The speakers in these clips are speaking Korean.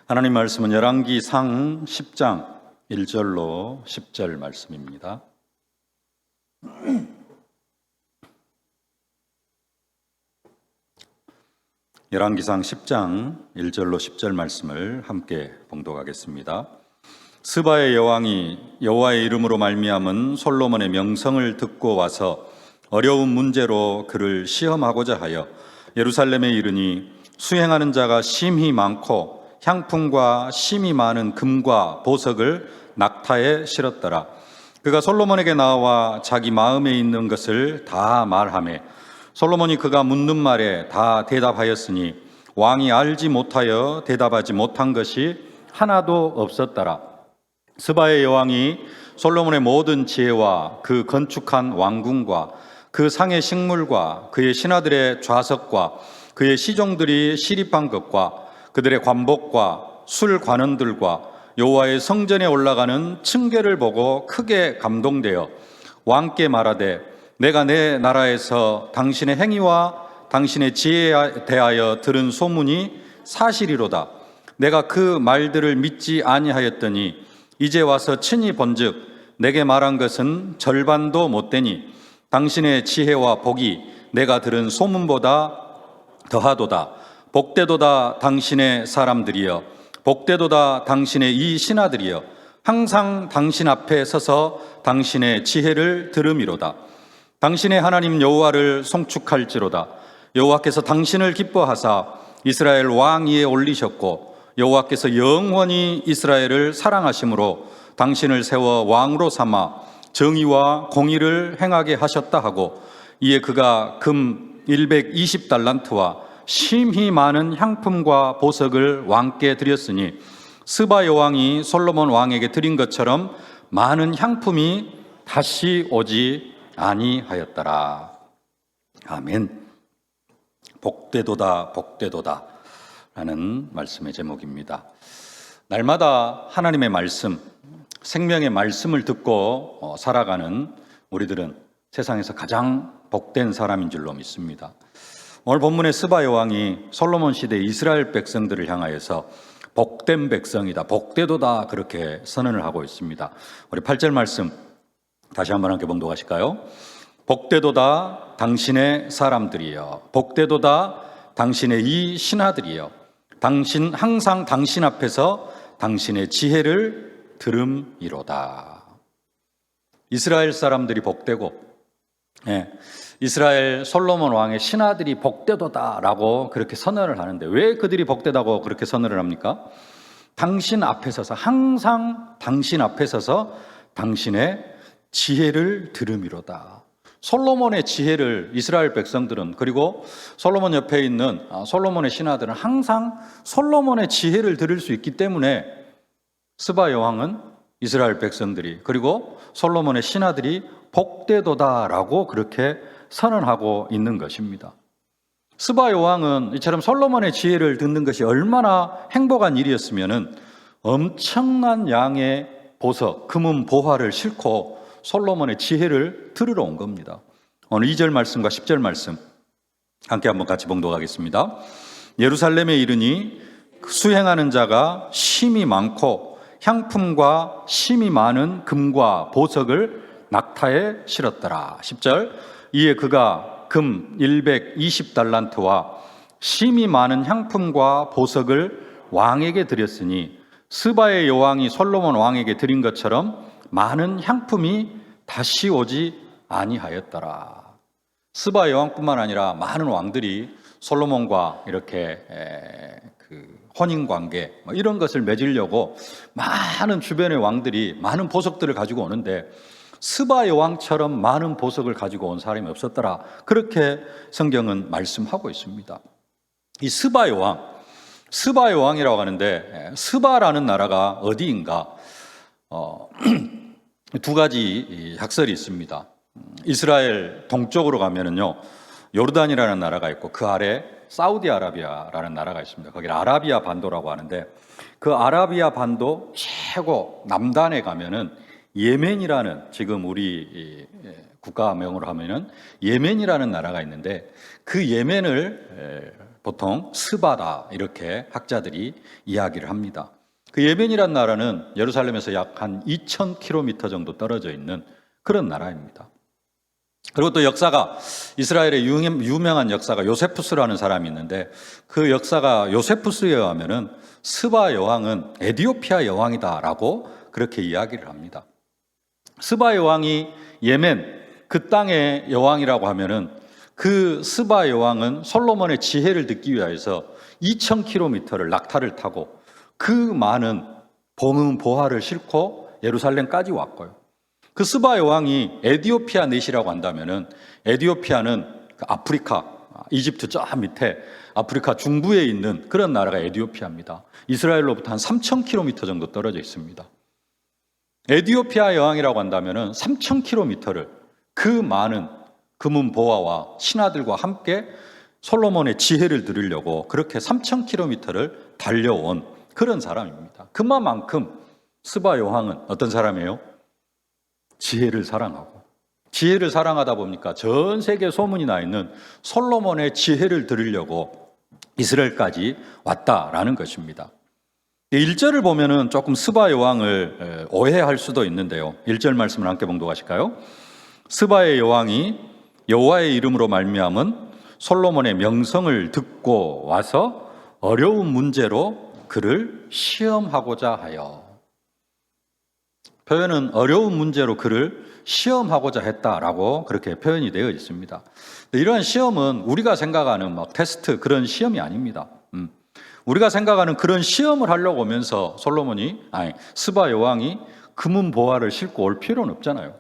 하나님 말씀은 열왕기상 10장 1절로 10절 말씀입니다. 열왕기상 10장 1절로 10절 말씀을 함께 봉독하겠습니다. 스바의 여왕이 여호와의 이름으로 말미암은 솔로몬의 명성을 듣고 와서 어려운 문제로 그를 시험하고자 하여 예루살렘에 이르니 수행하는 자가 심히 많고 향품과 심이 많은 금과 보석을 낙타에 실었더라. 그가 솔로몬에게 나와 자기 마음에 있는 것을 다 말하매 솔로몬이 그가 묻는 말에 다 대답하였으니 왕이 알지 못하여 대답하지 못한 것이 하나도 없었더라. 스바의 여왕이 솔로몬의 모든 지혜와 그 건축한 왕궁과 그 상의 식물과 그의 신하들의 좌석과 그의 시종들이 시립한 것과 그들의 관복과 술 관원들과 여호와의 성전에 올라가는 층계를 보고 크게 감동되어 왕께 말하되 내가 내 나라에서 당신의 행위와 당신의 지혜에 대하여 들은 소문이 사실이로다. 내가 그 말들을 믿지 아니하였더니 이제 와서 친히 본즉 내게 말한 것은 절반도 못되니 당신의 지혜와 복이 내가 들은 소문보다 더하도다. 복되도다 당신의 사람들이여, 복되도다 당신의 이 신하들이여, 항상 당신 앞에 서서 당신의 지혜를 들음이로다. 당신의 하나님 여호와를 송축할지로다. 여호와께서 당신을 기뻐하사 이스라엘 왕 위에 올리셨고 여호와께서 영원히 이스라엘을 사랑하심으로 당신을 세워 왕으로 삼아 정의와 공의를 행하게 하셨다 하고, 이에 그가 금 120달란트와 심히 많은 향품과 보석을 왕께 드렸으니 스바 여왕이 솔로몬 왕에게 드린 것처럼 많은 향품이 다시 오지 아니하였더라. 아멘. 복되도다 복되도다 라는 말씀의 제목입니다. 날마다 하나님의 말씀, 생명의 말씀을 듣고 살아가는 우리들은 세상에서 가장 복된 사람인 줄로 믿습니다. 오늘 본문의 스바 여왕이 솔로몬 시대 이스라엘 백성들을 향하여서 복된 백성이다, 복되도다 그렇게 선언을 하고 있습니다. 우리 8절 말씀 다시 한번 함께 봉독하실까요? 복되도다 당신의 사람들이여, 복되도다 당신의 이 신하들이여, 당신 항상 당신 앞에서 당신의 지혜를 들음이로다. 이스라엘 사람들이 복되고 이스라엘 솔로몬 왕의 신하들이 복되도다라고 그렇게 선언을 하는데, 왜 그들이 복되다고 그렇게 선언을 합니까? 당신 앞에 서서, 항상 당신 앞에 서서 당신의 지혜를 들음이로다. 솔로몬의 지혜를 이스라엘 백성들은, 그리고 솔로몬 옆에 있는 솔로몬의 신하들은 항상 솔로몬의 지혜를 들을 수 있기 때문에 스바 여왕은 이스라엘 백성들이, 그리고 솔로몬의 신하들이 복되도다라고 그렇게 선언하고 있는 것입니다. 스바 여왕은 이처럼 솔로몬의 지혜를 듣는 것이 얼마나 행복한 일이었으면은 엄청난 양의 보석, 금은 보화를 싣고 솔로몬의 지혜를 들으러 온 겁니다. 오늘 2절 말씀과 10절 말씀 함께 한번 같이 봉독하겠습니다. 예루살렘에 이르니 수행하는 자가 심이 많고 향품과 심이 많은 금과 보석을 낙타에 실었더라. 10절, 이에 그가 금 120달란트와 심이 많은 향품과 보석을 왕에게 드렸으니 스바의 여왕이 솔로몬 왕에게 드린 것처럼 많은 향품이 다시 오지 아니하였더라. 스바 여왕뿐만 아니라 많은 왕들이 솔로몬과 이렇게 혼인 관계 이런 것을 맺으려고 많은 주변의 왕들이 많은 보석들을 가지고 오는데 스바 여왕처럼 많은 보석을 가지고 온 사람이 없었더라. 그렇게 성경은 말씀하고 있습니다. 이 스바 여왕이라고 하는데, 스바라는 나라가 어디인가? 두 가지 학설이 있습니다. 이스라엘 동쪽으로 가면은요, 요르단이라는 나라가 있고 그 아래 사우디아라비아라는 나라가 있습니다. 거기를 아라비아 반도라고 하는데, 그 아라비아 반도 최고 남단에 가면은 예멘이라는, 지금 우리 국가명으로 하면은 예멘이라는 나라가 있는데, 그 예멘을 보통 스바다 이렇게 학자들이 이야기를 합니다. 그 예멘이란 나라는 예루살렘에서 약 한 2,000km 정도 떨어져 있는 그런 나라입니다. 그리고 또 역사가 이스라엘의 유명한 역사가 요세푸스라는 사람이 있는데 그 역사가 요세푸스에 의하면은 스바 여왕은 에디오피아 여왕이다라고 그렇게 이야기를 합니다. 스바 여왕이 예멘 그 땅의 여왕이라고 하면은 그 스바 여왕은 솔로몬의 지혜를 듣기 위해서 2,000km를 낙타를 타고 그 많은 보화를 싣고 예루살렘까지 왔고요. 그 스바 여왕이 에디오피아 넷이라고 한다면은 에디오피아는 아프리카, 이집트 저 밑에 아프리카 중부에 있는 그런 나라가 에디오피아입니다. 이스라엘로부터 한 3,000km 정도 떨어져 있습니다. 에디오피아 여왕이라고 한다면은 3,000km를 그 많은 금은 보화와 신하들과 함께 솔로몬의 지혜를 들으려고 그렇게 3,000km를 달려온 그런 사람입니다. 그만큼 스바 여왕은 어떤 사람이에요? 지혜를 사랑하고 지혜를 사랑하다 보니까 전 세계 소문이 나 있는 솔로몬의 지혜를 들으려고 이스라엘까지 왔다라는 것입니다. 1절을 보면은 조금 스바 여왕을 오해할 수도 있는데요. 1절 말씀을 함께 봉독하실까요? 스바의 여왕이 여호와의 이름으로 말미암은 솔로몬의 명성을 듣고 와서 어려운 문제로 그를 시험하고자 하여. 표현은 어려운 문제로 그를 시험하고자 했다라고 그렇게 표현이 되어 있습니다. 이러한 시험은 우리가 생각하는 막 테스트 그런 시험이 아닙니다. 우리가 생각하는 그런 시험을 하려고 오면서 스바 여왕이 금은 보화를 싣고 올 필요는 없잖아요.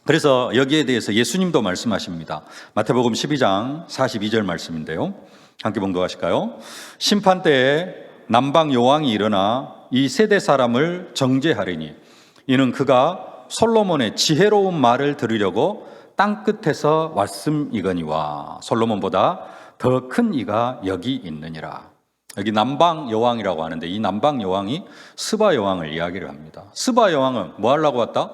그래서 여기에 대해서 예수님도 말씀하십니다. 마태복음 12장 42절 말씀인데요. 함께 봉독하실까요? 심판 때에 남방 여왕이 일어나 이 세대 사람을 정죄하리니 이는 그가 솔로몬의 지혜로운 말을 들으려고 땅 끝에서 왔음이거니와 솔로몬보다 더 큰 이가 여기 있느니라. 여기 남방 여왕이라고 하는데 이 남방 여왕이 스바 여왕을 이야기를 합니다. 스바 여왕은 뭐 하려고 왔다?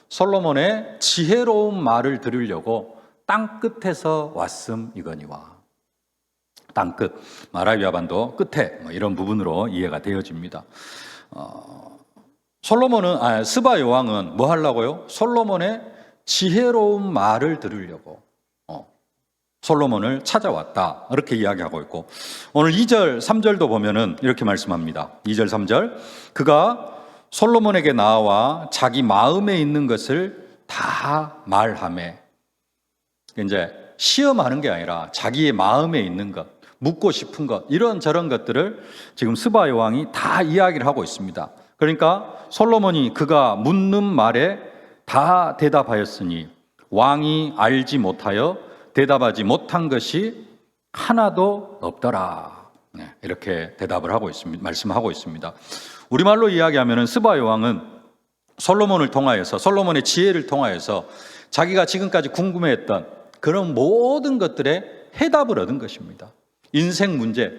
솔로몬의 지혜로운 말을 들으려고 땅 끝에서 왔음이거니와. 땅끝, 아라비아 반도 끝에 이런 부분으로 이해가 되어집니다. 스바 여왕은 뭐 하려고요? 솔로몬의 지혜로운 말을 들으려고 솔로몬을 찾아왔다 이렇게 이야기하고 있고 오늘 2절, 3절도 보면은 이렇게 말씀합니다. 2절, 3절 그가 솔로몬에게 나와 자기 마음에 있는 것을 다 말하매. 이제 시험하는 게 아니라 자기의 마음에 있는 것, 묻고 싶은 것 이런 저런 것들을 지금 스바 여왕이 다 이야기를 하고 있습니다. 그러니까 솔로몬이 그가 묻는 말에 다 대답하였으니 왕이 알지 못하여 대답하지 못한 것이 하나도 없더라. 이렇게 대답을 하고 있습니다. 말씀하고 있습니다. 우리말로 이야기하면 스바 여왕은 솔로몬을 통하여서 솔로몬의 지혜를 통하여서 자기가 지금까지 궁금해했던 그런 모든 것들의 해답을 얻은 것입니다. 인생 문제,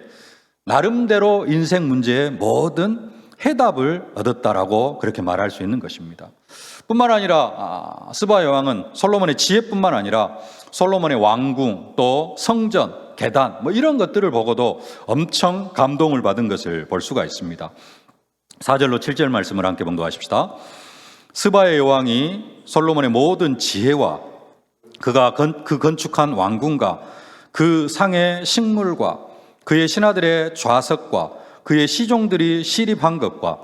나름대로 인생 문제의 모든 해답을 얻었다라고 그렇게 말할 수 있는 것입니다. 뿐만 아니라 스바 여왕은 솔로몬의 지혜뿐만 아니라 솔로몬의 왕궁 또 성전, 계단 이런 것들을 보고도 엄청 감동을 받은 것을 볼 수가 있습니다. 4절로 7절 말씀을 함께 봉독하십시다. 스바의 여왕이 솔로몬의 모든 지혜와 그가 건축한 왕궁과 그 상의 식물과 그의 신하들의 좌석과 그의 시종들이 시립한 것과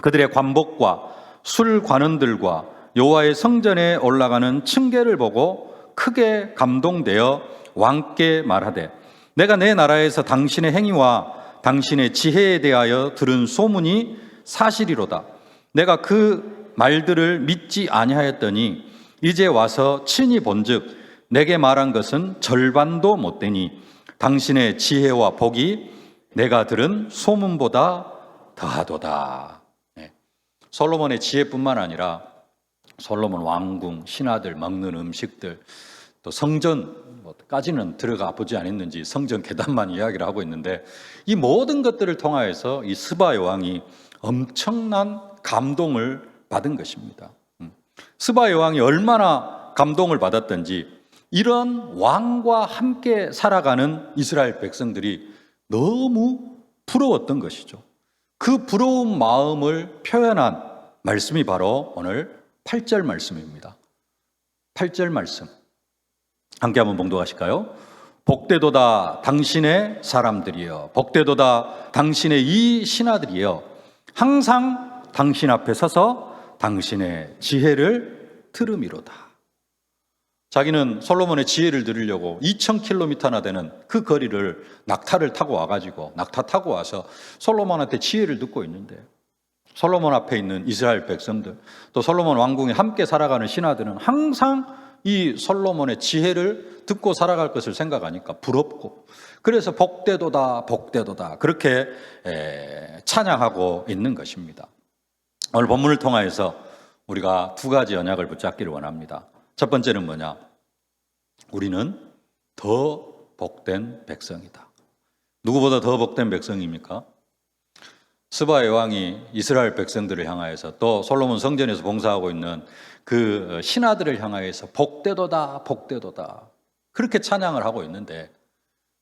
그들의 관복과 술 관원들과 여호와의 성전에 올라가는 층계를 보고 크게 감동되어 왕께 말하되 내가 내 나라에서 당신의 행위와 당신의 지혜에 대하여 들은 소문이 사실이로다. 내가 그 말들을 믿지 아니하였더니 이제 와서 친히 본즉 내게 말한 것은 절반도 못되니 당신의 지혜와 복이 내가 들은 소문보다 더하도다. 솔로몬의 지혜뿐만 아니라 솔로몬 왕궁, 신하들 먹는 음식들, 또 성전까지는 들어가 보지 않았는지 성전 계단만 이야기를 하고 있는데 이 모든 것들을 통하여서 이 스바 여왕이 엄청난 감동을 받은 것입니다. 스바 여왕이 얼마나 감동을 받았던지 이런 왕과 함께 살아가는 이스라엘 백성들이 너무 부러웠던 것이죠. 그 부러운 마음을 표현한 말씀이 바로 오늘 8절 말씀입니다. 8절 말씀 함께 한번 봉독하실까요? 복되도다 당신의 사람들이여, 복되도다 당신의 이 신하들이여, 항상 당신 앞에 서서 당신의 지혜를 들음이로다. 자기는 솔로몬의 지혜를 들으려고 2000km나 되는 그 거리를 낙타를 타고 와가지고, 낙타 타고 와서 솔로몬한테 지혜를 듣고 있는데, 솔로몬 앞에 있는 이스라엘 백성들, 또 솔로몬 왕궁에 함께 살아가는 신하들은 항상 이 솔로몬의 지혜를 듣고 살아갈 것을 생각하니까 부럽고, 그래서 복되도다 복되도다 그렇게 찬양하고 있는 것입니다. 오늘 본문을 통하여서 우리가 두 가지 언약을 붙잡기를 원합니다. 첫 번째는 뭐냐? 우리는 더 복된 백성이다. 누구보다 더 복된 백성입니까? 스바의 왕이 이스라엘 백성들을 향하여서, 또 솔로몬 성전에서 봉사하고 있는 그 신하들을 향하여서 복되도다 복되도다 그렇게 찬양을 하고 있는데,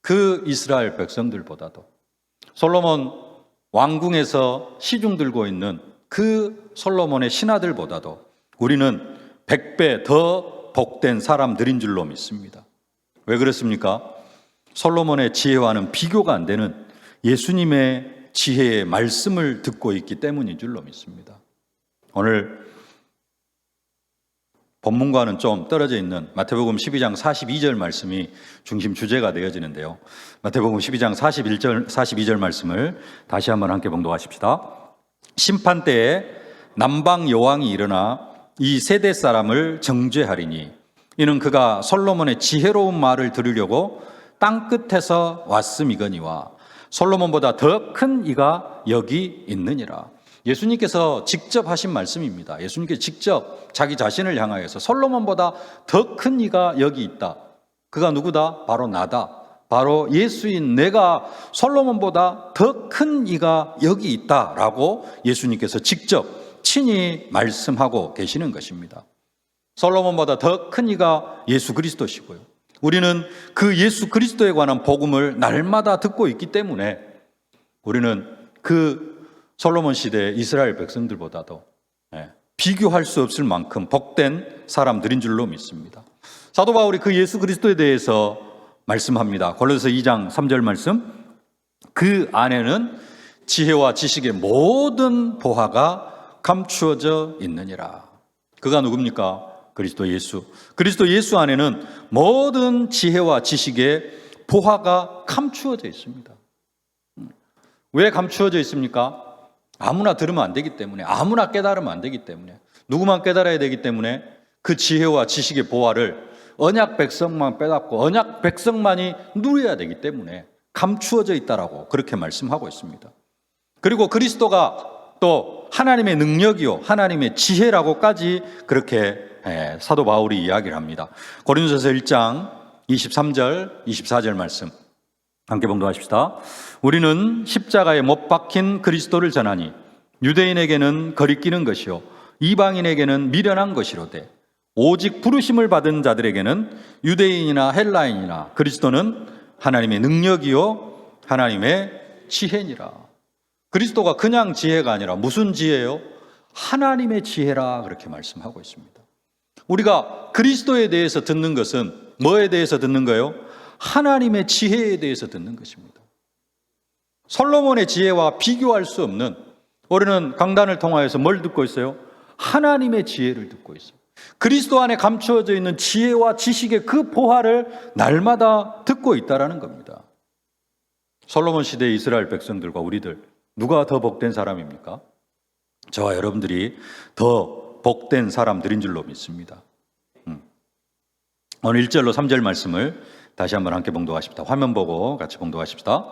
그 이스라엘 백성들보다도 솔로몬 왕궁에서 시중 들고 있는 그 솔로몬의 신하들보다도 우리는 100배 더 복된 사람들인 줄로 믿습니다. 왜 그렇습니까? 솔로몬의 지혜와는 비교가 안 되는 예수님의 지혜의 말씀을 듣고 있기 때문인 줄로 믿습니다. 오늘 본문과는 좀 떨어져 있는 마태복음 12장 42절 말씀이 중심 주제가 되어지는데요. 마태복음 12장 42절 말씀을 다시 한번 함께 봉독하십시다. 심판 때에 남방 여왕이 일어나 이 세대 사람을 정죄하리니, 이는 그가 솔로몬의 지혜로운 말을 들으려고 땅 끝에서 왔음이거니와 솔로몬보다 더 큰 이가 여기 있느니라. 예수님께서 직접 하신 말씀입니다. 예수님께서 직접 자기 자신을 향하여서 솔로몬보다 더 큰 이가 여기 있다. 그가 누구다? 바로 나다. 바로 예수인 내가 솔로몬보다 더 큰 이가 여기 있다라고 예수님께서 직접 친히 말씀하고 계시는 것입니다. 솔로몬보다 더 큰 이가 예수 그리스도시고요. 우리는 그 예수 그리스도에 관한 복음을 날마다 듣고 있기 때문에 우리는 그 솔로몬 시대의 이스라엘 백성들보다도 비교할 수 없을 만큼 복된 사람들인 줄로 믿습니다. 사도 바울이 그 예수 그리스도에 대해서 말씀합니다. 골로새 2장 3절 말씀, 그 안에는 지혜와 지식의 모든 보화가 감추어져 있느니라. 그가 누굽니까? 그리스도 예수. 그리스도 예수 안에는 모든 지혜와 지식의 보화가 감추어져 있습니다. 왜 감추어져 있습니까? 아무나 들으면 안 되기 때문에, 아무나 깨달으면 안 되기 때문에, 누구만 깨달아야 되기 때문에 그 지혜와 지식의 보화를 언약 백성만 빼닫고 언약 백성만이 누려야 되기 때문에 감추어져 있다라고 그렇게 말씀하고 있습니다. 그리고 그리스도가 또 하나님의 능력이요 하나님의 지혜라고까지 그렇게 사도 바울이 이야기를 합니다. 고린도전서 1장 23절 24절 말씀 함께 봉독하십시다. 우리는 십자가에 못 박힌 그리스도를 전하니 유대인에게는 거리끼는 것이요 이방인에게는 미련한 것이로되 오직 부르심을 받은 자들에게는 유대인이나 헬라인이나 그리스도는 하나님의 능력이요 하나님의 지혜니라. 그리스도가 그냥 지혜가 아니라 무슨 지혜요? 하나님의 지혜라 그렇게 말씀하고 있습니다. 우리가 그리스도에 대해서 듣는 것은 뭐에 대해서 듣는 거예요? 하나님의 지혜에 대해서 듣는 것입니다. 솔로몬의 지혜와 비교할 수 없는, 우리는 강단을 통하여서 뭘 듣고 있어요? 하나님의 지혜를 듣고 있어요. 그리스도 안에 감추어져 있는 지혜와 지식의 그 보화를 날마다 듣고 있다라는 겁니다. 솔로몬 시대의 이스라엘 백성들과 우리들 누가 더 복된 사람입니까? 저와 여러분들이 더 복된 사람들인 줄로 믿습니다. 오늘 1절로 3절 말씀을 다시 한번 함께 봉독하십시다. 화면 보고 같이 봉독하십시다.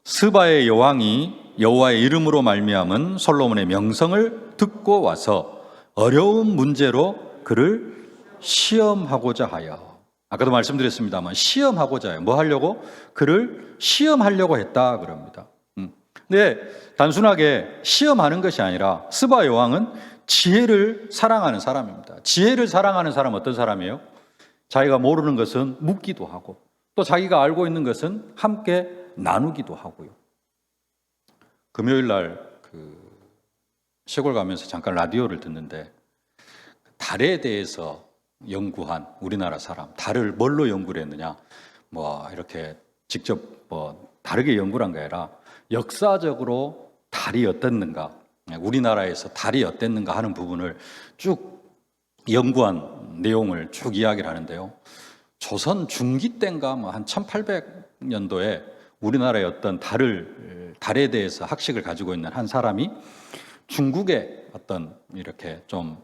스바의 여왕이 여호와의 이름으로 말미암은 솔로몬의 명성을 듣고 와서 어려운 문제로 그를 시험하고자 하여. 아까도 말씀드렸습니다만 시험하고자 해요. 뭐 하려고? 그를 시험하려고 했다 그럽니다. 근데 단순하게 시험하는 것이 아니라 스바 여왕은 지혜를 사랑하는 사람입니다. 지혜를 사랑하는 사람은 어떤 사람이에요? 자기가 모르는 것은 묻기도 하고 또 자기가 알고 있는 것은 함께 나누기도 하고요. 금요일 날 시골 가면서 잠깐 라디오를 듣는데 달에 대해서 연구한 우리나라 사람, 달을 뭘로 연구를 했느냐, 이렇게 직접 다르게 연구를 한 게 아니라 역사적으로 달이 어땠는가, 우리나라에서 달이 어땠는가 하는 부분을 쭉 연구한 내용을 쭉 이야기를 하는데요. 조선 중기 때인가 한 1800년도에 우리나라의 어떤 달에 대해서 학식을 가지고 있는 한 사람이 중국의 어떤 이렇게 좀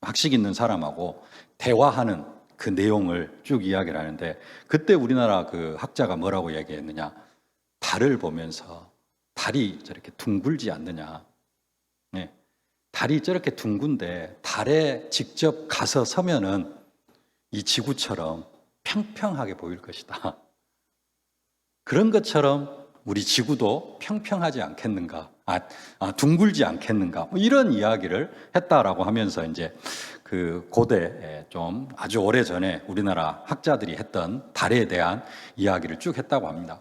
학식 있는 사람하고 대화하는 그 내용을 쭉 이야기를 하는데, 그때 우리나라 그 학자가 뭐라고 얘기했느냐, 달을 보면서 달이 저렇게 둥글지 않느냐, 달이 저렇게 둥근데 달에 직접 가서 서면은 이 지구처럼 평평하게 보일 것이다. 그런 것처럼 우리 지구도 평평하지 않겠는가, 둥글지 않겠는가, 이런 이야기를 했다라고 하면서 이제 그 고대 좀 아주 오래 전에 우리나라 학자들이 했던 달에 대한 이야기를 쭉 했다고 합니다.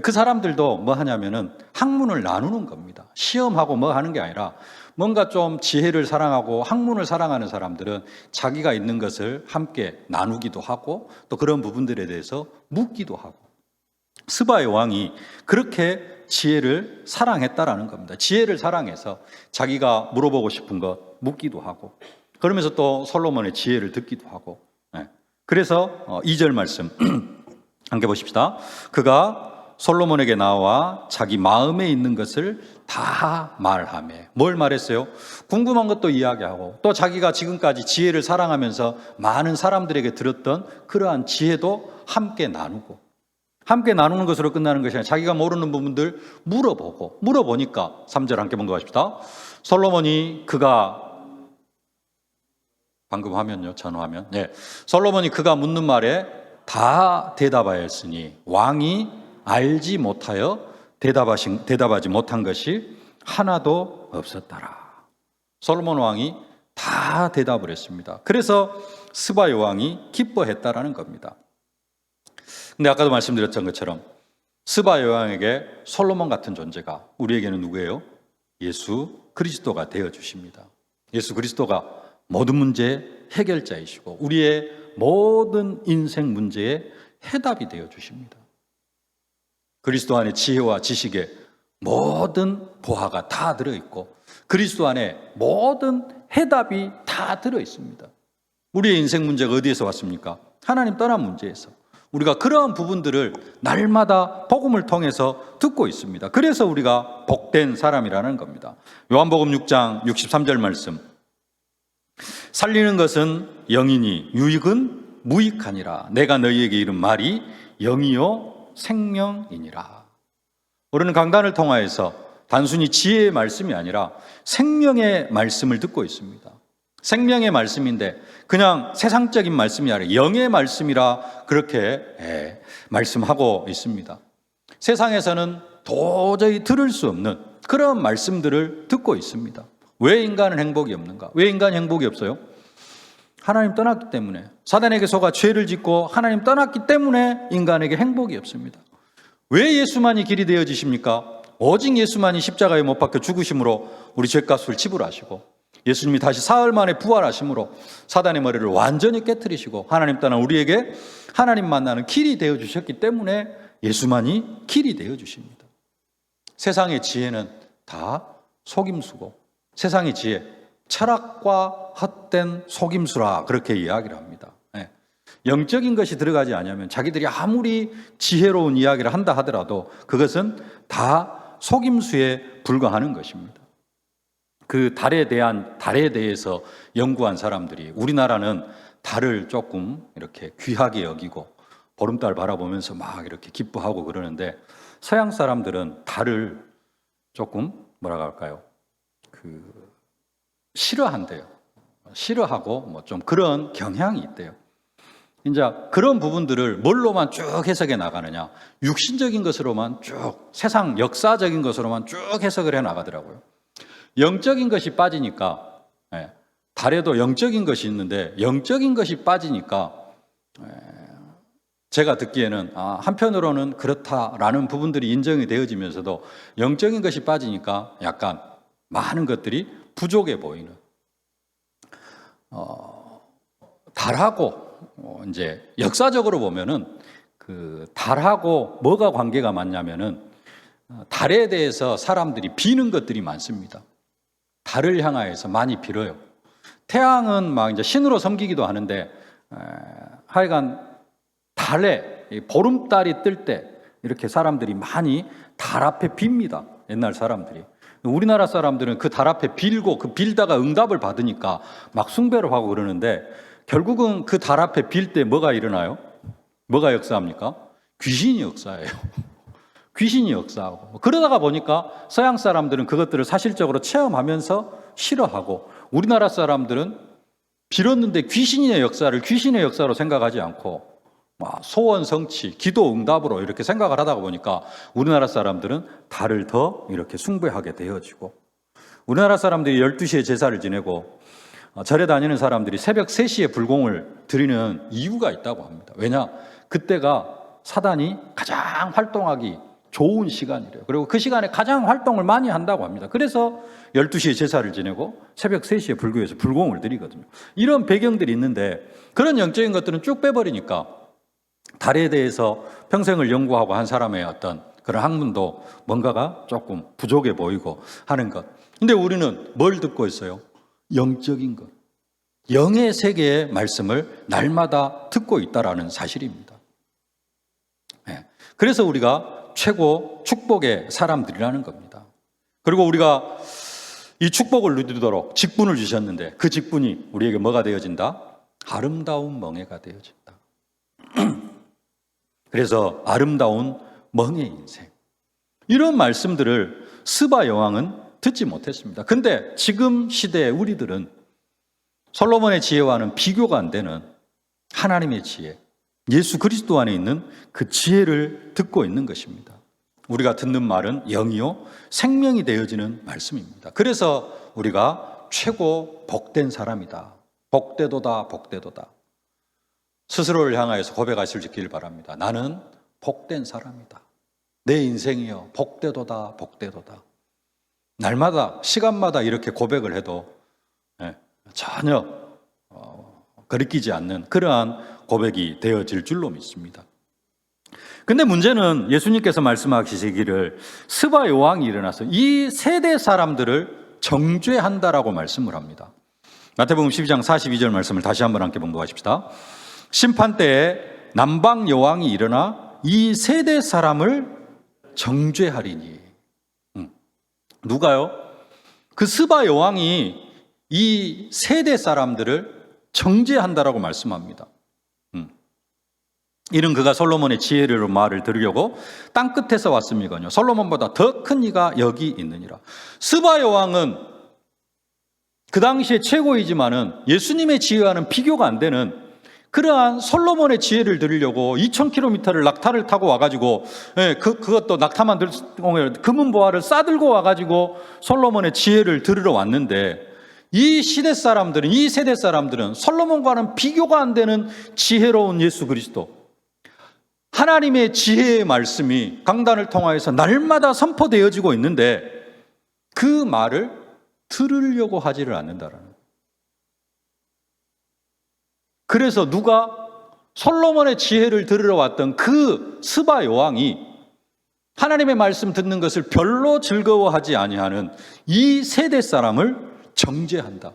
그 사람들도 뭐 하냐면은 학문을 나누는 겁니다. 시험하고 뭐 하는 게 아니라 뭔가 좀 지혜를 사랑하고 학문을 사랑하는 사람들은 자기가 있는 것을 함께 나누기도 하고 또 그런 부분들에 대해서 묻기도 하고, 스바의 왕이 그렇게 지혜를 사랑했다라는 겁니다. 지혜를 사랑해서 자기가 물어보고 싶은 것 묻기도 하고, 그러면서 또 솔로몬의 지혜를 듣기도 하고. 그래서 2절 말씀 함께 보십시다. 그가 솔로몬에게 나와 자기 마음에 있는 것을 다 말하며, 뭘 말했어요? 궁금한 것도 이야기하고 또 자기가 지금까지 지혜를 사랑하면서 많은 사람들에게 들었던 그러한 지혜도 함께 나누고, 함께 나누는 것으로 끝나는 것이 아니라 자기가 모르는 부분들 물어보니까 3절 함께 본거 하십시다. 솔로몬이 그가 방금 화면요, 전 화면. 솔로몬이 그가 묻는 말에 다 대답하였으니 왕이 알지 못하여 대답하지 못한 것이 하나도 없었더라. 솔로몬 왕이 다 대답을 했습니다. 그래서 스바의 왕이 기뻐했다라는 겁니다. 근데 아까도 말씀드렸던 것처럼 스바의 왕에게 솔로몬 같은 존재가 우리에게는 누구예요? 예수 그리스도가 되어 주십니다. 예수 그리스도가 모든 문제의 해결자이시고 우리의 모든 인생 문제의 해답이 되어 주십니다. 그리스도 안에 지혜와 지식의 모든 보화가 다 들어있고 그리스도 안에 모든 해답이 다 들어있습니다. 우리의 인생 문제가 어디에서 왔습니까? 하나님 떠난 문제에서. 우리가 그러한 부분들을 날마다 복음을 통해서 듣고 있습니다. 그래서 우리가 복된 사람이라는 겁니다. 요한복음 6장 63절 말씀. 살리는 것은 영이니 유익은 무익하니라. 내가 너희에게 이른 말이 영이요 생명이니라. 우리는 강단을 통하여서 단순히 지혜의 말씀이 아니라 생명의 말씀을 듣고 있습니다. 생명의 말씀인데 그냥 세상적인 말씀이 아니라 영의 말씀이라 그렇게 말씀하고 있습니다. 세상에서는 도저히 들을 수 없는 그런 말씀들을 듣고 있습니다. 왜 인간은 행복이 없는가? 왜 인간이 행복이 없어요? 하나님 떠났기 때문에, 사단에게 속아 죄를 짓고 하나님 떠났기 때문에 인간에게 행복이 없습니다. 왜 예수만이 길이 되어지십니까? 오직 예수만이 십자가에 못 박혀 죽으심으로 우리 죄값을 지불하시고 예수님이 다시 사흘 만에 부활하심으로 사단의 머리를 완전히 깨트리시고 하나님 떠난 우리에게 하나님 만나는 길이 되어주셨기 때문에 예수만이 길이 되어주십니다. 세상의 지혜는 다 속임수고 세상의 지혜, 철학과 헛된 속임수라 그렇게 이야기를 합니다. 영적인 것이 들어가지 않으면 자기들이 아무리 지혜로운 이야기를 한다 하더라도 그것은 다 속임수에 불과하는 것입니다. 그 달에 대해서 연구한 사람들이, 우리나라는 달을 조금 이렇게 귀하게 여기고 보름달 바라보면서 막 이렇게 기뻐하고 그러는데 서양 사람들은 달을 조금 뭐라고 할까요? 싫어한대요. 싫어하고 뭐 좀 그런 경향이 있대요. 이제 그런 부분들을 뭘로만 쭉 해석해 나가느냐? 육신적인 것으로만 쭉, 세상 역사적인 것으로만 쭉 해석을 해 나가더라고요. 영적인 것이 빠지니까, 달에도 영적인 것이 있는데 영적인 것이 빠지니까 제가 듣기에는 한편으로는 그렇다라는 부분들이 인정이 되어지면서도 영적인 것이 빠지니까 약간 많은 것들이 부족해 보이는, 달하고 이제 역사적으로 보면은 그 달하고 뭐가 관계가 많냐면은 달에 대해서 사람들이 비는 것들이 많습니다. 달을 향하여서 많이 빌어요. 태양은 막 이제 신으로 섬기기도 하는데 하여간 달에 보름달이 뜰 때 이렇게 사람들이 많이 달 앞에 빕니다. 옛날 사람들이. 우리나라 사람들은 그 달 앞에 빌고 그 빌다가 응답을 받으니까 막 숭배를 하고 그러는데 결국은 그 달 앞에 빌 때 뭐가 일어나요? 뭐가 역사합니까? 귀신이 역사해요. 귀신이 역사하고. 그러다가 보니까 서양 사람들은 그것들을 사실적으로 체험하면서 싫어하고 우리나라 사람들은 빌었는데 귀신의 역사로 생각하지 않고 소원 성취, 기도 응답으로 이렇게 생각을 하다가 보니까 우리나라 사람들은 달을 더 이렇게 숭배하게 되어지고 우리나라 사람들이 12시에 제사를 지내고 절에 다니는 사람들이 새벽 3시에 불공을 드리는 이유가 있다고 합니다. 왜냐? 그때가 사단이 가장 활동하기 좋은 시간이래요. 그리고 그 시간에 가장 활동을 많이 한다고 합니다. 그래서 12시에 제사를 지내고 새벽 3시에 불교에서 불공을 드리거든요. 이런 배경들이 있는데 그런 영적인 것들은 쭉 빼버리니까 달에 대해서 평생을 연구하고 한 사람의 어떤 그런 학문도 뭔가가 조금 부족해 보이고 하는 것. 근데 우리는 뭘 듣고 있어요? 영적인 것. 영의 세계의 말씀을 날마다 듣고 있다라는 사실입니다. 그래서 우리가 최고 축복의 사람들이라는 겁니다. 그리고 우리가 이 축복을 누리도록 직분을 주셨는데 그 직분이 우리에게 뭐가 되어진다? 아름다운 멍에가 되어진다. 그래서 아름다운 멍의 인생. 이런 말씀들을 스바 여왕은 듣지 못했습니다. 근데 지금 시대의 우리들은 솔로몬의 지혜와는 비교가 안 되는 하나님의 지혜, 예수 그리스도 안에 있는 그 지혜를 듣고 있는 것입니다. 우리가 듣는 말은 영이요 생명이 되어지는 말씀입니다. 그래서 우리가 최고 복된 사람이다. 복되도다, 복되도다. 스스로를 향하여서 고백하실 수 있기를 바랍니다. 나는 복된 사람이다. 내 인생이요 복되도다, 복되도다. 날마다 시간마다 이렇게 고백을 해도 전혀 거리끼지 않는 그러한 고백이 되어질 줄로 믿습니다. 근데 문제는 예수님께서 말씀하시기를 스바 여왕이 일어나서 이 세대 사람들을 정죄한다라고 말씀을 합니다. 마태복음 12장 42절 말씀을 다시 한번 함께 봉독하십시다. 심판 때에 남방 여왕이 일어나 이 세대 사람을 정죄하리니. 누가요? 그 스바 여왕이 이 세대 사람들을 정죄한다라고 말씀합니다. 이는 그가 솔로몬의 지혜로 말을 들으려고 땅끝에서 왔음이거니와 솔로몬보다 더 큰 이가 여기 있느니라. 스바 여왕은 그 당시에 최고이지만은 예수님의 지혜와는 비교가 안 되는 그러한 솔로몬의 지혜를 들으려고 2000km를 낙타를 타고 와가지고 그것도 낙타만 금은보화를 싸들고 와가지고 솔로몬의 지혜를 들으러 왔는데 이 시대 사람들은, 이 세대 사람들은 솔로몬과는 비교가 안 되는 지혜로운 예수 그리스도, 하나님의 지혜의 말씀이 강단을 통하여서 날마다 선포되어지고 있는데 그 말을 들으려고 하지를 않는다라는 거예요. 그래서 누가 솔로몬의 지혜를 들으러 왔던 그 스바 여왕이 하나님의 말씀 듣는 것을 별로 즐거워하지 아니하는 이 세대 사람을 정죄한다.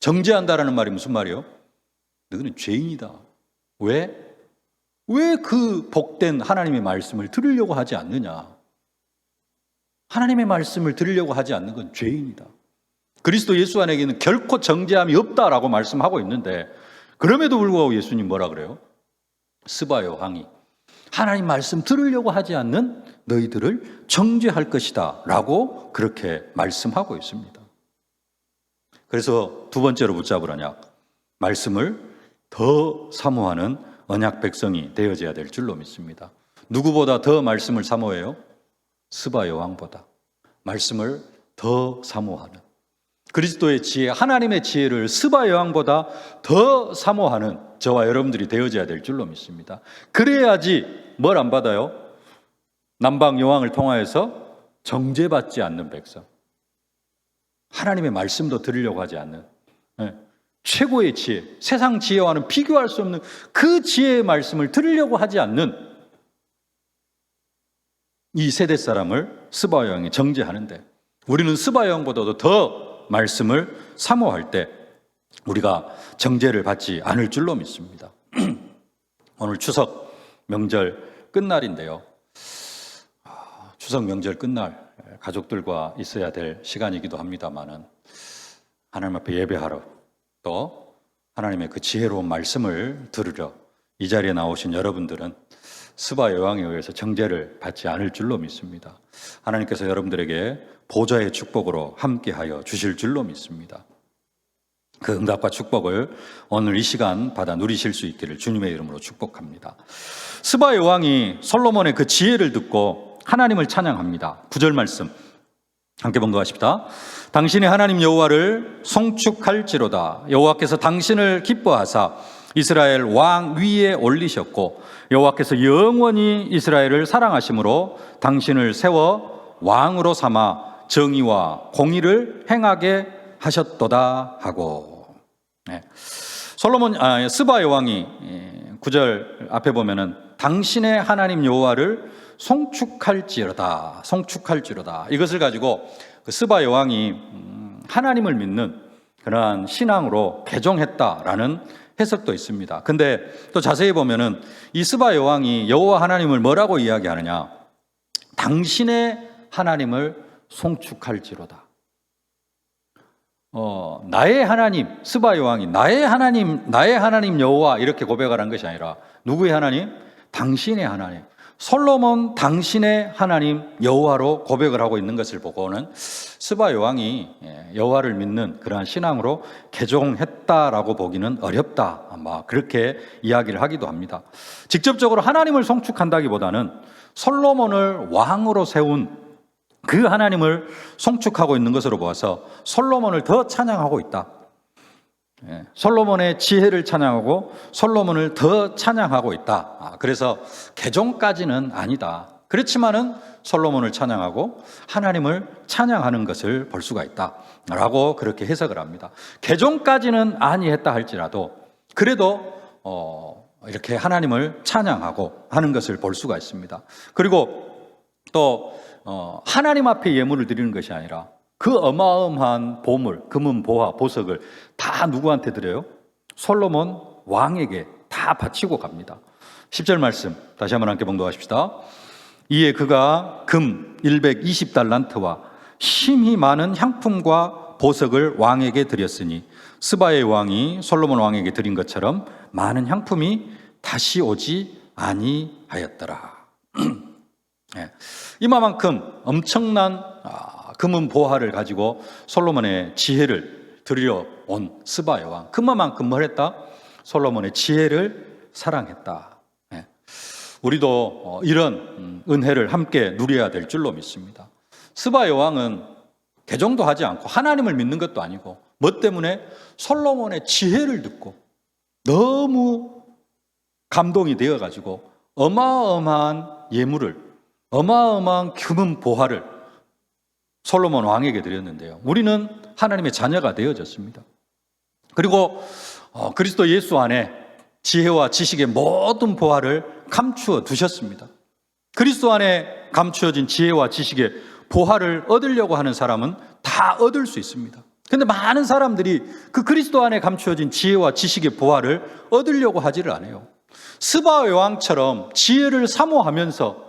정죄한다라는 말이 무슨 말이에요? 너는 죄인이다. 왜 그 복된 하나님의 말씀을 들으려고 하지 않느냐? 하나님의 말씀을 들으려고 하지 않는 건 죄인이다. 그리스도 예수 안에게는 결코 정죄함이 없다라고 말씀하고 있는데 그럼에도 불구하고 예수님 뭐라 그래요? 스바 여왕이 하나님 말씀 들으려고 하지 않는 너희들을 정죄할 것이다 라고 그렇게 말씀하고 있습니다. 그래서 두 번째로 붙잡을 언약, 말씀을 더 사모하는 언약 백성이 되어져야 될 줄로 믿습니다. 누구보다 더 말씀을 사모해요? 스바 여왕보다 말씀을 더 사모하는. 그리스도의 지혜, 하나님의 지혜를 스바 여왕보다 더 사모하는 저와 여러분들이 되어져야 될 줄로 믿습니다. 그래야지 뭘 안 받아요? 남방 여왕을 통하여서 정죄받지 않는 백성, 하나님의 말씀도 들으려고 하지 않는 최고의 지혜, 세상 지혜와는 비교할 수 없는 그 지혜의 말씀을 들으려고 하지 않는 이 세대 사람을 스바 여왕이 정죄하는데, 우리는 스바 여왕보다도 더 말씀을 사모할 때 우리가 정죄를 받지 않을 줄로 믿습니다. 오늘 추석 명절 끝날인데요. 추석 명절 끝날 가족들과 있어야 될 시간이기도 합니다만은, 하나님 앞에 예배하러, 또 하나님의 그 지혜로운 말씀을 들으러 이 자리에 나오신 여러분들은 스바 여왕에 의해서 정죄를 받지 않을 줄로 믿습니다. 하나님께서 여러분들에게 보좌의 축복으로 함께하여 주실 줄로 믿습니다. 그 응답과 축복을 오늘 이 시간 받아 누리실 수 있기를 주님의 이름으로 축복합니다. 스바 여왕이 솔로몬의 그 지혜를 듣고 하나님을 찬양합니다. 9절 말씀 함께 봉독하십시다. 당신이 하나님 여호와를 송축할지로다. 여호와께서 당신을 기뻐하사 이스라엘 왕 위에 올리셨고, 여호와께서 영원히 이스라엘을 사랑하심으로 당신을 세워 왕으로 삼아 정의와 공의를 행하게 하셨도다 하고. 스바 여왕이 9절 앞에 보면은 당신의 하나님 여호와를 송축할지로다, 송축할지로다, 이것을 가지고 그 스바 여왕이 하나님을 믿는 그러한 신앙으로 개종했다라는 해석도 있습니다. 근데 또 자세히 보면은 이 스바 여왕이 여호와 하나님을 뭐라고 이야기하느냐? 당신의 하나님을 송축할지로다. 나의 하나님, 스바 여왕이 나의 하나님 여호와 이렇게 고백을 한 것이 아니라 누구의 하나님? 당신의 하나님. 솔로몬 당신의 하나님 여호와로 고백을 하고 있는 것을 보고는 스바 여왕이 여호와를 믿는 그러한 신앙으로 개종했다라고 보기는 어렵다, 아마 그렇게 이야기를 하기도 합니다. 직접적으로 하나님을 송축한다기보다는 솔로몬을 왕으로 세운 그 하나님을 송축하고 있는 것으로 보아서 솔로몬을 더 찬양하고 있다. 솔로몬의 지혜를 찬양하고 솔로몬을 더 찬양하고 있다. 그래서 개종까지는 아니다. 그렇지만은 솔로몬을 찬양하고 하나님을 찬양하는 것을 볼 수가 있다라고 그렇게 해석을 합니다. 개종까지는 아니했다 할지라도 그래도 이렇게 하나님을 찬양하고 하는 것을 볼 수가 있습니다. 그리고 또 하나님 앞에 예물을 드리는 것이 아니라 그 어마어마한 보물, 금은 보화, 보석을 다 누구한테 드려요? 솔로몬 왕에게 다 바치고 갑니다. 10절 말씀 다시 한번 함께 봉독하십시다. 이에 그가 금 120달란트와 심히 많은 향품과 보석을 왕에게 드렸으니 스바의 왕이 솔로몬 왕에게 드린 것처럼 많은 향품이 다시 오지 아니하였더라. 이만큼 엄청난 금은 보화를 가지고 솔로몬의 지혜를 드리러 온 스바 여왕, 그만큼 뭘 했다? 솔로몬의 지혜를 사랑했다. 우리도 이런 은혜를 함께 누려야 될 줄로 믿습니다. 스바 여왕은 개종도 하지 않고 하나님을 믿는 것도 아니고 뭐 때문에? 솔로몬의 지혜를 듣고 너무 감동이 되어가지고 어마어마한 예물을, 어마어마한 금은 보화를 솔로몬 왕에게 드렸는데요. 우리는 하나님의 자녀가 되어졌습니다. 그리고 그리스도 예수 안에 지혜와 지식의 모든 보화를 감추어 두셨습니다. 그리스도 안에 감추어진 지혜와 지식의 보화를 얻으려고 하는 사람은 다 얻을 수 있습니다. 그런데 많은 사람들이 그 그리스도 안에 감추어진 지혜와 지식의 보화를 얻으려고 하지를 않아요. 스바 여왕처럼 지혜를 사모하면서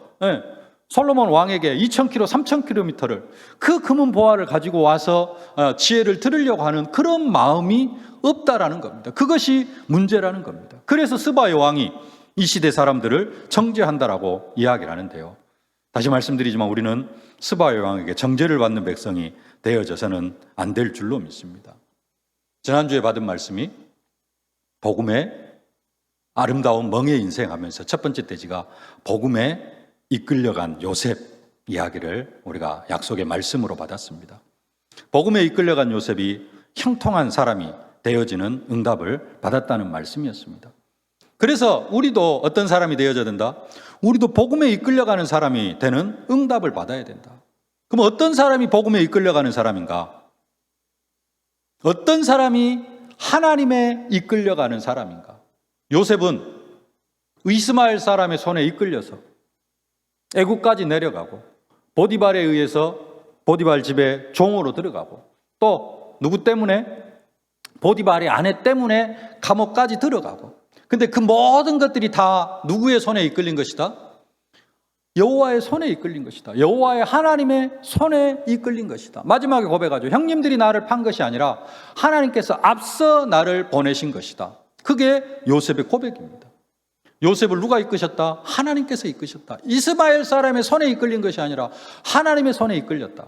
솔로몬 왕에게 2,000km, 3,000km를 그 금은 보화를 가지고 와서 지혜를 들으려고 하는 그런 마음이 없다라는 겁니다. 그것이 문제라는 겁니다. 그래서 스바 여왕이 이 시대 사람들을 정죄한다라고 이야기를 하는데요. 다시 말씀드리지만 우리는 스바 여왕에게 정죄를 받는 백성이 되어져서는 안 될 줄로 믿습니다. 지난주에 받은 말씀이 복음의 아름다운 멍의 인생 하면서 첫 번째 대지가 복음에 이끌려간 요셉 이야기를 우리가 약속의 말씀으로 받았습니다. 복음에 이끌려간 요셉이 형통한 사람이 되어지는 응답을 받았다는 말씀이었습니다. 그래서 우리도 어떤 사람이 되어져야 된다? 우리도 복음에 이끌려가는 사람이 되는 응답을 받아야 된다. 그럼 어떤 사람이 복음에 이끌려가는 사람인가? 어떤 사람이 하나님에 이끌려가는 사람인가? 요셉은 이스마엘 사람의 손에 이끌려서 애국까지 내려가고 보디발에 의해서 보디발 집에 종으로 들어가고 또 누구 때문에? 보디발의 아내 때문에 감옥까지 들어가고. 근데 그 모든 것들이 다 누구의 손에 이끌린 것이다? 여호와의 손에 이끌린 것이다. 여호와의 하나님의 손에 이끌린 것이다. 마지막에 고백하죠. 형님들이 나를 판 것이 아니라 하나님께서 앞서 나를 보내신 것이다. 그게 요셉의 고백입니다. 요셉을 누가 이끄셨다? 하나님께서 이끄셨다. 이스마엘 사람의 손에 이끌린 것이 아니라 하나님의 손에 이끌렸다.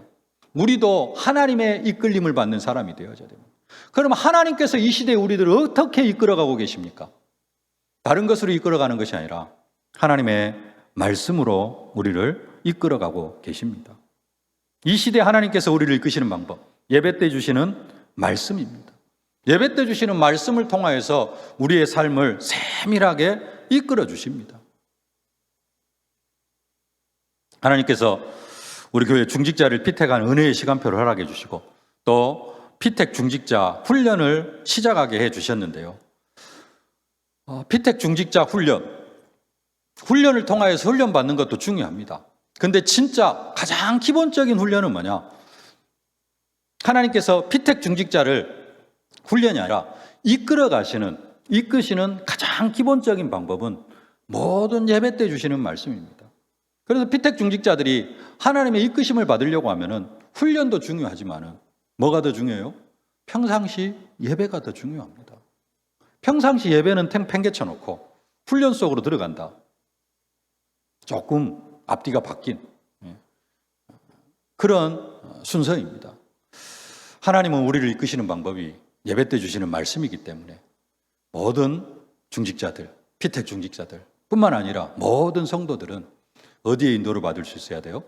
우리도 하나님의 이끌림을 받는 사람이 되어져야 됩니다. 그럼 하나님께서 이 시대에 우리들을 어떻게 이끌어가고 계십니까? 다른 것으로 이끌어가는 것이 아니라 하나님의 말씀으로 우리를 이끌어가고 계십니다. 이 시대에 하나님께서 우리를 이끄시는 방법, 예배 때 주시는 말씀입니다. 예배 때 주시는 말씀을 통하여서 우리의 삶을 세밀하게 이끌어 주십니다. 하나님께서 우리 교회 중직자를 피택한 은혜의 시간표를 허락해 주시고 또 피택 중직자 훈련을 시작하게 해 주셨는데요. 피택 중직자 훈련을 통하여서 훈련받는 것도 중요합니다. 근데 진짜 가장 기본적인 훈련은 뭐냐? 하나님께서 피택 중직자를 훈련이 아니라 이끄시는 가장 기본적인 방법은 모든 예배 때 주시는 말씀입니다. 그래서 피택 중직자들이 하나님의 이끄심을 받으려고 하면은 훈련도 중요하지만은 뭐가 더 중요해요? 평상시 예배가 더 중요합니다. 평상시 예배는 팽개쳐 놓고 훈련 속으로 들어간다. 조금 앞뒤가 바뀐 그런 순서입니다. 하나님은 우리를 이끄시는 방법이 예배 때 주시는 말씀이기 때문에 모든 중직자들, 피택 중직자들 뿐만 아니라 모든 성도들은 어디에 인도를 받을 수 있어야 돼요?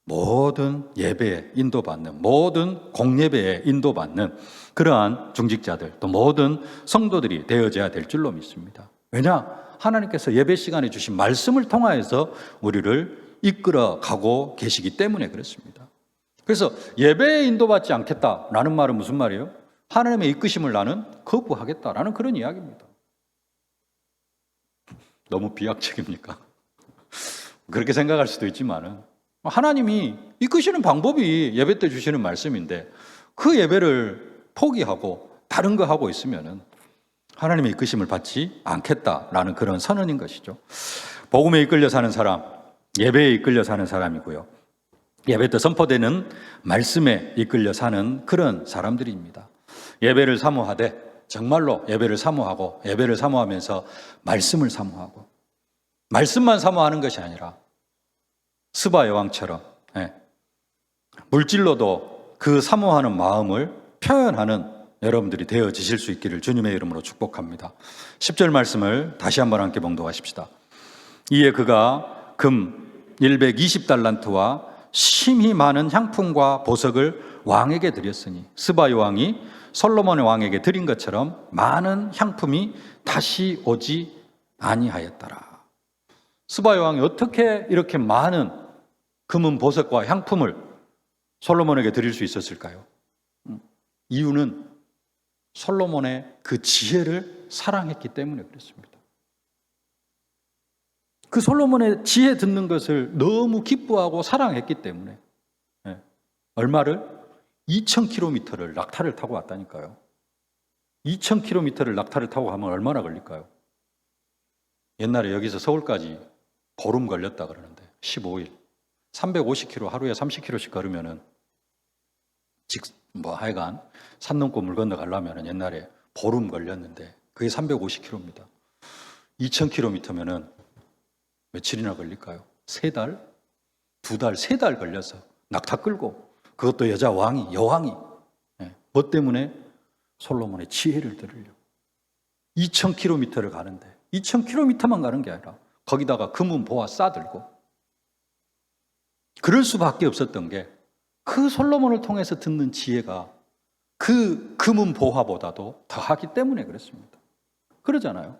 모든 예배에 인도받는, 모든 공예배에 인도받는 그러한 중직자들, 또 모든 성도들이 되어져야 될 줄로 믿습니다. 왜냐? 하나님께서 예배 시간에 주신 말씀을 통하여서 우리를 이끌어 가고 계시기 때문에 그렇습니다. 그래서 예배에 인도받지 않겠다라는 말은 무슨 말이에요? 하나님의 이끄심을 나는 거부하겠다라는 그런 이야기입니다. 너무 비약적입니까? 그렇게 생각할 수도 있지만은 하나님이 이끄시는 방법이 예배 때 주시는 말씀인데 그 예배를 포기하고 다른 거 하고 있으면은 하나님의 이끄심을 받지 않겠다라는 그런 선언인 것이죠. 복음에 이끌려 사는 사람, 예배에 이끌려 사는 사람이고요. 예배 때 선포되는 말씀에 이끌려 사는 그런 사람들입니다. 예배를 사모하되 정말로 예배를 사모하고 예배를 사모하면서 말씀을 사모하고 말씀만 사모하는 것이 아니라 스바 여왕처럼 물질로도 그 사모하는 마음을 표현하는 여러분들이 되어지실 수 있기를 주님의 이름으로 축복합니다. 10절 말씀을 다시 한번 함께 봉독하십시다. 이에 그가 금 120달란트와 심히 많은 향품과 보석을 왕에게 드렸으니 스바 여왕이 솔로몬의 왕에게 드린 것처럼 많은 향품이 다시 오지 아니하였더라. 스바 여왕이 어떻게 이렇게 많은 금은 보석과 향품을 솔로몬에게 드릴 수 있었을까요? 이유는 솔로몬의 그 지혜를 사랑했기 때문에 그렇습니다. 그 솔로몬의 지혜 듣는 것을 너무 기뻐하고 사랑했기 때문에 얼마를? 2000km를 낙타를 타고 왔다니까요. 2000km를 낙타를 타고 가면 얼마나 걸릴까요? 옛날에 여기서 서울까지 보름 걸렸다 그러는데 15일 350km 하루에 30km씩 걸으면은 하여간 산 넘고 물 건너 가려면 옛날에 보름 걸렸는데 그게 350km입니다. 2000km면은 며칠이나 걸릴까요? 3달? 2달, 3달 걸려서 낙타 끌고 그것도 여자 왕이, 여왕이 뭐 때문에? 솔로몬의 지혜를 들으려 2000km를 가는데 2000km만 가는 게 아니라 거기다가 금은 보화 싸들고 그럴 수밖에 없었던 게 그 솔로몬을 통해서 듣는 지혜가 그 금은 보화보다도 더하기 때문에 그렇습니다. 그러잖아요.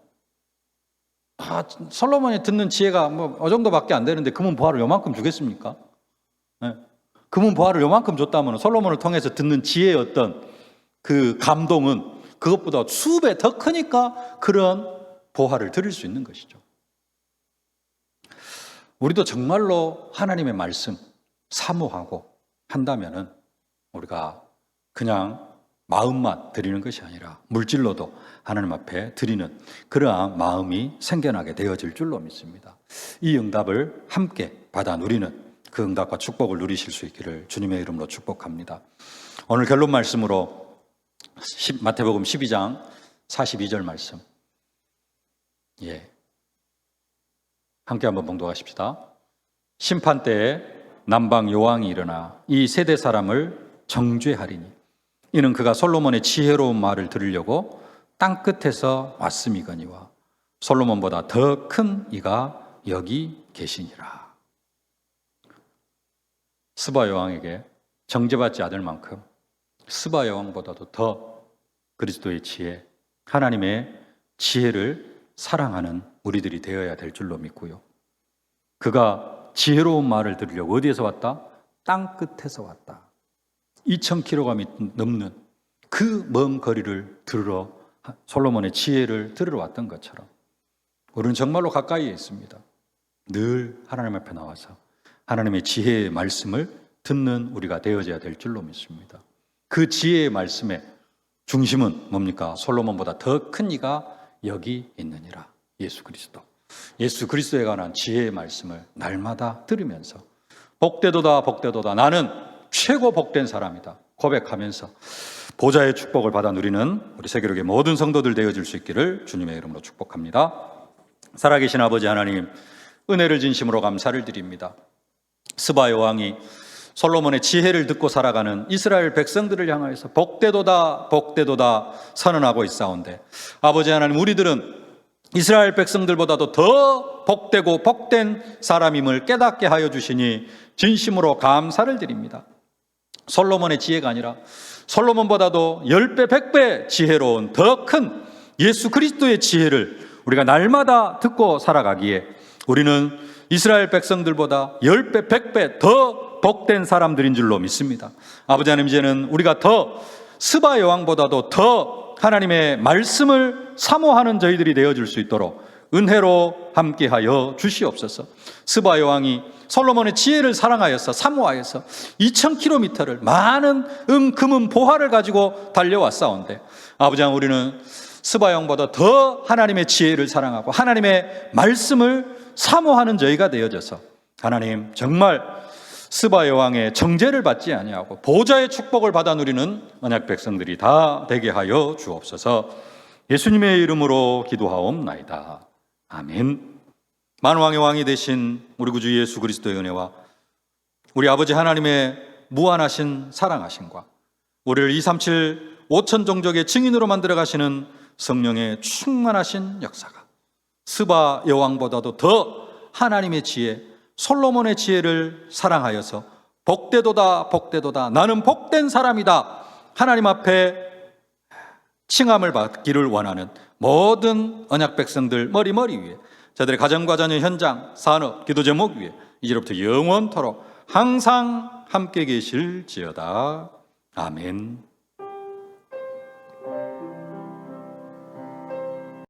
솔로몬이 듣는 지혜가 이 정도밖에 안 되는데 금은 보화를 요만큼 주겠습니까? 네. 금은 보화를 요만큼 줬다면 솔로몬을 통해서 듣는 지혜의 어떤 그 감동은 그것보다 수배 더 크니까 그런 보화를 드릴 수 있는 것이죠. 우리도 정말로 하나님의 말씀 사모하고 한다면은 우리가 그냥 마음만 드리는 것이 아니라 물질로도 하나님 앞에 드리는 그러한 마음이 생겨나게 되어질 줄로 믿습니다. 이 응답을 함께 받아 누리는 그 응답과 축복을 누리실 수 있기를 주님의 이름으로 축복합니다. 오늘 결론 말씀으로 마태복음 12장 42절 말씀, 함께 한번 봉독하십시다. 심판 때에 남방 여왕이 일어나 이 세대 사람을 정죄하리니 이는 그가 솔로몬의 지혜로운 말을 들으려고 땅끝에서 왔음이거니와 솔로몬보다 더 큰 이가 여기 계시니라. 스바 여왕에게 정죄받지 않을 만큼 스바 여왕보다도 더 그리스도의 지혜, 하나님의 지혜를 사랑하는 우리들이 되어야 될 줄로 믿고요. 그가 지혜로운 말을 들으려고 어디에서 왔다? 땅끝에서 왔다. 2000km가 넘는 그 먼 거리를 들으러 솔로몬의 지혜를 들으러 왔던 것처럼 우리는 정말로 가까이에 있습니다. 늘 하나님 앞에 나와서 하나님의 지혜의 말씀을 듣는 우리가 되어져야 될 줄로 믿습니다. 그 지혜의 말씀의 중심은 뭡니까? 솔로몬보다 더 큰 이가 여기 있느니라. 예수 그리스도. 예수 그리스도에 관한 지혜의 말씀을 날마다 들으면서 복되도다 복되도다 나는 최고 복된 사람이다 고백하면서 보좌의 축복을 받아 누리는 우리 세계로의 모든 성도들 되어질 수 있기를 주님의 이름으로 축복합니다. 살아계신 아버지 하나님, 은혜를 진심으로 감사를 드립니다. 스바 여왕이 솔로몬의 지혜를 듣고 살아가는 이스라엘 백성들을 향하여서 복되도다 복되도다 선언하고 있사온데, 아버지 하나님, 우리들은 이스라엘 백성들보다도 더 복되고 복된 사람임을 깨닫게 하여 주시니 진심으로 감사를 드립니다. 솔로몬의 지혜가 아니라 솔로몬보다도 10배, 100배 지혜로운 더 큰 예수 그리스도의 지혜를 우리가 날마다 듣고 살아가기에 우리는 이스라엘 백성들보다 10배, 100배 더 복된 사람들인 줄로 믿습니다. 아버지 하나님, 이제는 우리가 더 스바 여왕보다도 더 하나님의 말씀을 사모하는 저희들이 되어줄 수 있도록 은혜로 함께하여 주시옵소서. 스바 여왕이 솔로몬의 지혜를 사랑하여서 사모하여서 2000km를 많은 금은 보화를 가지고 달려왔사온데, 아버지 하나님, 우리는 스바 여왕보다 더 하나님의 지혜를 사랑하고 하나님의 말씀을 사모하는 저희가 되어져서 하나님, 정말 스바 여왕의 정죄를 받지 아니하고 보좌의 축복을 받아 누리는 언약 백성들이 다 되게 하여 주옵소서. 예수님의 이름으로 기도하옵나이다. 아멘. 만왕의 왕이 되신 우리 구주 예수 그리스도의 은혜와 우리 아버지 하나님의 무한하신 사랑하심과 우리를 237 5천 종족의 증인으로 만들어 가시는 성령의 충만하신 역사가 스바 여왕보다도 더 하나님의 지혜, 솔로몬의 지혜를 사랑하여서 복되도다 복되도다 나는 복된 사람이다 하나님 앞에 칭함을 받기를 원하는 모든 언약 백성들 머리머리 위에, 저들의 가정과 자녀, 현장, 산업, 기도 제목 위에 이제부터 영원토록 항상 함께 계실지어다. 아멘.